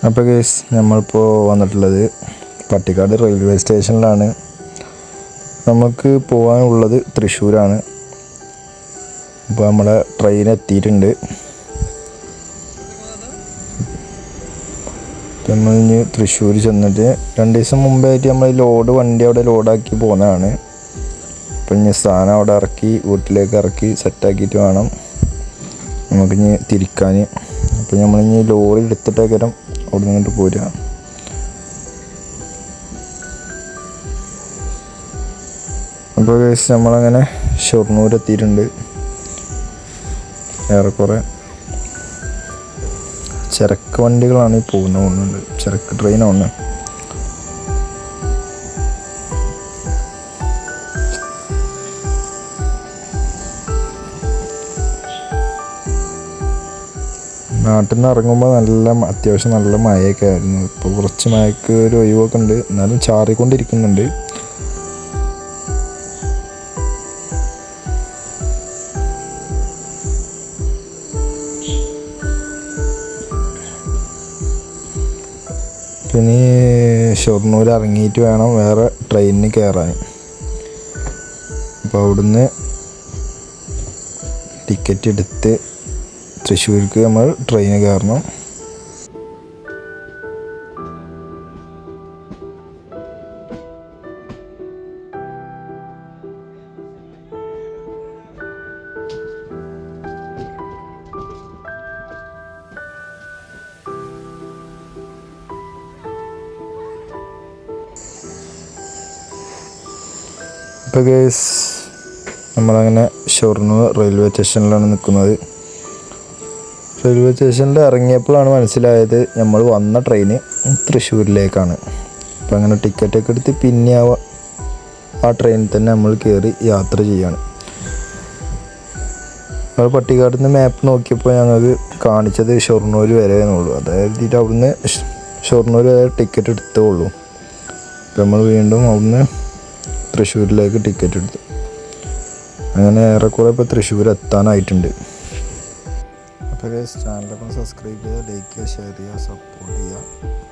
അപ്പോൾ ഗൈസ് നമ്മളിപ്പോൾ വന്നിട്ടുള്ളത് പട്ടിക്കാട് റെയിൽവേ സ്റ്റേഷനിലാണ്. നമുക്ക് പോകാനുള്ളത് തൃശ്ശൂരാണ്. അപ്പോൾ നമ്മുടെ ട്രെയിൻ എത്തിയിട്ടുണ്ട്. നമ്മൾ ഇനി തൃശ്ശൂർ ചെന്നിട്ട് 2 ദിവസം മുമ്പായിട്ട് നമ്മൾ വണ്ടി അവിടെ ലോഡാക്കി പോകുന്നതാണ്. അപ്പം ഇനി സാധനം അവിടെ ഇറക്കി വീട്ടിലേക്ക് ഇറക്കി സെറ്റാക്കിയിട്ട് വേണം നമുക്കിനി തിരിക്കാൻ. അപ്പോൾ നമ്മളിനി ലോറി എടുത്തിട്ടേക്കരം അവിടെ നിന്നിട്ട് പോരുക. അപ്പോൾ നമ്മളങ്ങനെ ഷൊർണൂർ എത്തിയിട്ടുണ്ട്. ഏറെക്കുറെ ചരക്ക് വണ്ടികളാണ് ഈ പോകുന്നത്, ചരക്ക് ട്രെയിനാണ്. നാട്ടിൽ നിന്ന് ഇറങ്ങുമ്പോൾ അത്യാവശ്യം നല്ല മഴയൊക്കെ ആയിരുന്നു. ഇപ്പോൾ കുറച്ച് മഴയ്ക്ക് ഒരു ഒഴിവൊക്കെ ഉണ്ട്, എന്നാലും ചാറിക്കൊണ്ടിരിക്കുന്നുണ്ട്. പിന്നെ ഷൊർണൂർ ഇറങ്ങിയിട്ട് വേണം വേറെ ട്രെയിനിന് കയറാൻ. അപ്പോൾ അവിടുന്ന് ടിക്കറ്റ് എടുത്ത് തൃശ്ശൂർക്ക് നമ്മൾ ട്രെയിന് കയറണം. ഇപ്പോൾ ഗൈസ് നമ്മളങ്ങനെ ഷൊർണൂർ റെയിൽവേ സ്റ്റേഷനിലാണ് നിൽക്കുന്നത്. റെയിൽവേ സ്റ്റേഷനിൽ ഇറങ്ങിയപ്പോഴാണ് മനസ്സിലായത് നമ്മൾ വന്ന ട്രെയിന് തൃശ്ശൂരിലേക്കാണ്. അപ്പോൾ അങ്ങനെ ടിക്കറ്റൊക്കെ എടുത്ത് പിന്നെ ആ ട്രെയിനിൽ തന്നെ നമ്മൾ കയറി യാത്ര ചെയ്യാണ്. നമ്മൾ പട്ടിക്കാട് നിന്ന് മാപ്പ് നോക്കിയപ്പോൾ ഞങ്ങൾക്ക് കാണിച്ചത് ഷൊർണൂർ വരെ എന്നുള്ളൂ. അതായത് അവിടുന്ന് ഷൊർണൂർ വരെ ടിക്കറ്റ് എടുത്തേ ഉള്ളൂ. അപ്പോൾ നമ്മൾ വീണ്ടും അവിടുന്ന് തൃശ്ശൂരിലേക്ക് ടിക്കറ്റ് എടുത്തു. അങ്ങനെ ഏറെക്കുറെ ഇപ്പോൾ തൃശ്ശൂർ എത്താനായിട്ടുണ്ട്. അപ്പോൾ ചാനലൊക്കെ സബ്സ്ക്രൈബ് ചെയ്യുക, ലൈക്ക് ചെയ്യുക, ഷെയർ ചെയ്യുക, സപ്പോർട്ട് ചെയ്യുക.